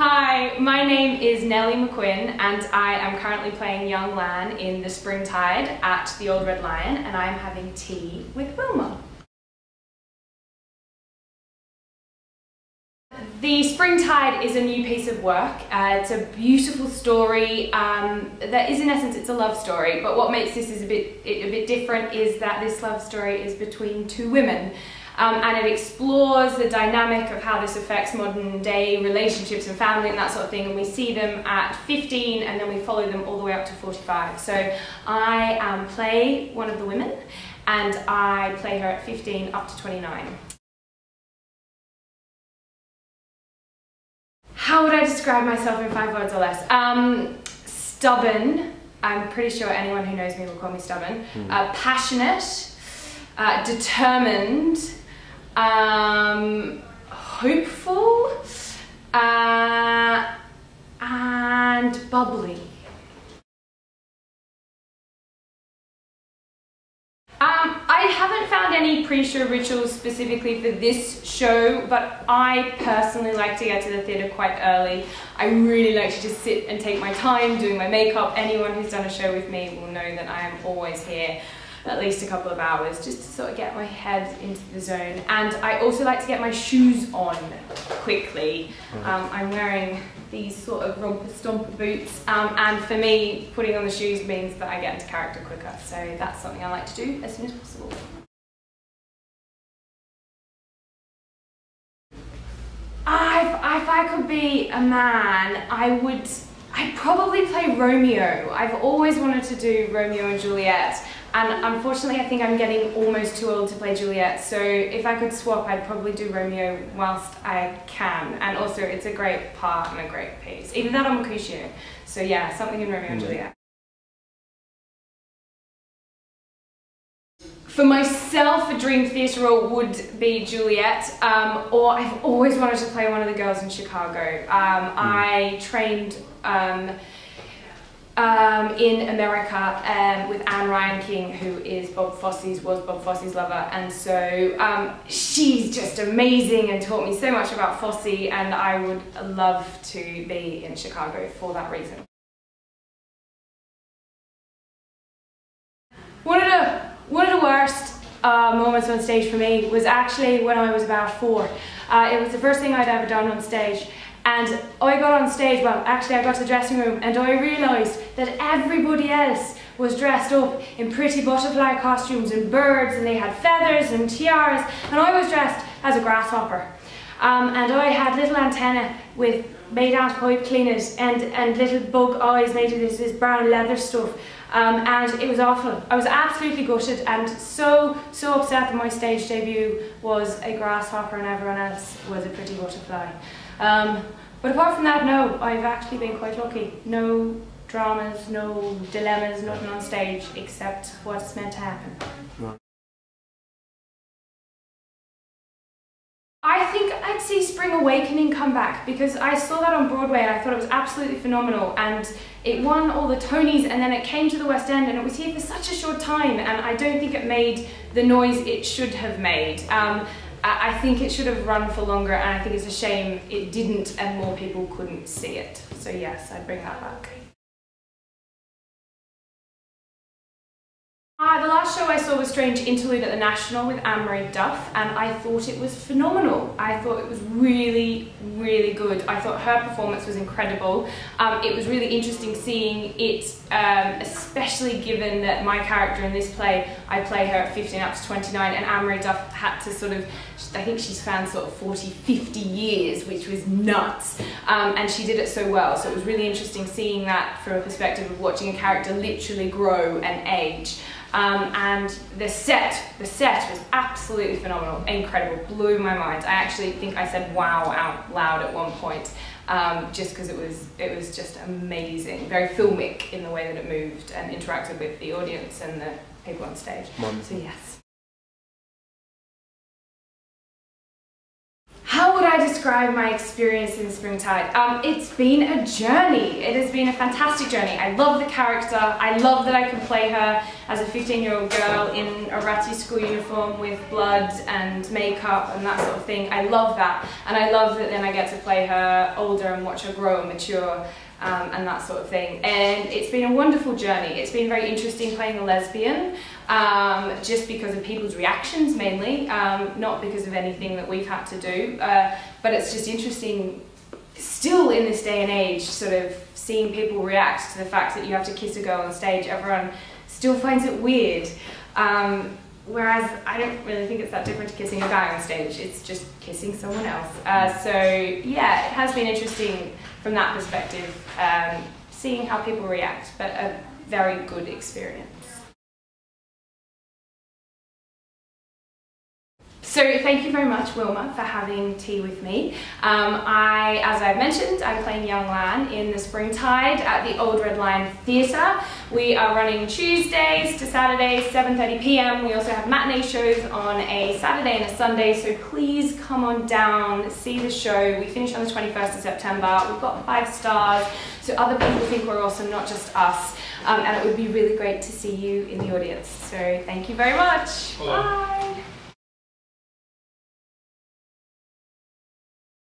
Hi, my name is Nellie McQuinn and I am currently playing young Lan in The Springtide at the Old Red Lion, and I'm having tea with Wilma. The Springtide is a new piece of work. It's a beautiful story that is, in essence, it's a love story, but what makes this a bit different is that this love story is between two women. And it explores the dynamic of how this affects modern day relationships and family and that sort of thing, and we see them at 15 and then we follow them all the way up to 45. So I play one of the women and I play her at 15 up to 29. How would I describe myself in 5 words or less? Stubborn. I'm pretty sure anyone who knows me will call me stubborn. Passionate. Determined. Hopeful. And bubbly. I haven't found any pre-show rituals specifically for this show, but I personally like to get to the theatre quite early. I really like to just sit and take my time doing my makeup. Anyone who's done a show with me will know that I am always here at least a couple of hours just to sort of get my head into the zone. And I also like to get my shoes on quickly. I'm wearing these sort of romper stomper boots, and for me putting on the shoes means that I get into character quicker, so that's something I like to do as soon as possible. If I could be a man, I'd probably play Romeo. I've always wanted to do Romeo and Juliet, and unfortunately I think I'm getting almost too old to play Juliet, so if I could swap I'd probably do Romeo whilst I can, and also it's a great part and a great piece. Either that or Mercutio, so yeah, something in Romeo and Juliet. For myself, a dream theatre role would be Juliet, or I've always wanted to play one of the girls in Chicago. I trained in America with Anne Ryan King, who was Bob Fosse's lover, and so she's just amazing and taught me so much about Fosse, and I would love to be in Chicago for that reason. One of the worst moments on stage for me was actually when I was about 4. It was the first thing I'd ever done on stage, and I got on stage, well actually I got to the dressing room and I realised that everybody else was dressed up in pretty butterfly costumes and birds, and they had feathers and tiaras, and I was dressed as a grasshopper. And I had little antennae made out of pipe cleaners and little bug eyes made of this brown leather stuff. And it was awful. I was absolutely gutted and so upset that my stage debut was a grasshopper and everyone else was a pretty butterfly. But apart from that, no, I've actually been quite lucky. No dramas, no dilemmas, nothing on stage except what's meant to happen. I think I'd see Spring Awakening come back because I saw that on Broadway and I thought it was absolutely phenomenal, and it won all the Tonys and then it came to the West End and it was here for such a short time, and I don't think it made the noise it should have made. I think it should have run for longer, and I think it's a shame it didn't and more people couldn't see it. So yes, I'd bring that back. The last show I saw was Strange Interlude at the National with Anne-Marie Duff, and I thought it was phenomenal. I thought it was really, really good. I thought her performance was incredible. It was really interesting seeing it, especially given that my character in this play, I play her at 15 up to 29, and Anne-Marie Duff had to sort of, I think she's found sort of 40, 50 years, which was nuts. And she did it so well, so it was really interesting seeing that from a perspective of watching a character literally grow and age. And the set was absolutely phenomenal, incredible, blew my mind. I actually think I said wow out loud at one point, just because it was just amazing, very filmic in the way that it moved and interacted with the audience and the people on stage. So yes. How How would I describe my experience in Springtide? It's been a journey. It has been a fantastic journey. I love the character. I love that I can play her as a 15-year-old girl in a ratty school uniform with blood and makeup and that sort of thing. I love that. And I love that then I get to play her older and watch her grow and mature. And that sort of thing. And it's been a wonderful journey. It's been very interesting playing a lesbian, just because of people's reactions mainly, not because of anything that we've had to do, but it's just interesting still in this day and age, sort of seeing people react to the fact that you have to kiss a girl on stage. Everyone still finds it weird. Whereas I don't really think it's that different to kissing a guy on stage. It's just kissing someone else. So yeah, it has been interesting from that perspective, seeing how people react, but a very good experience. So thank you very much, Wilma, for having tea with me. As I've mentioned, I'm playing Young Lan in the Springtide at the Old Red Lion Theatre. We are running Tuesdays to Saturdays, 7:30 p.m. We also have matinee shows on a Saturday and a Sunday, so please come on down, see the show. We finish on the 21st of September. We've got 5 stars, so other people think we're awesome, not just us. And it would be really great to see you in the audience. So thank you very much. Hello. Bye.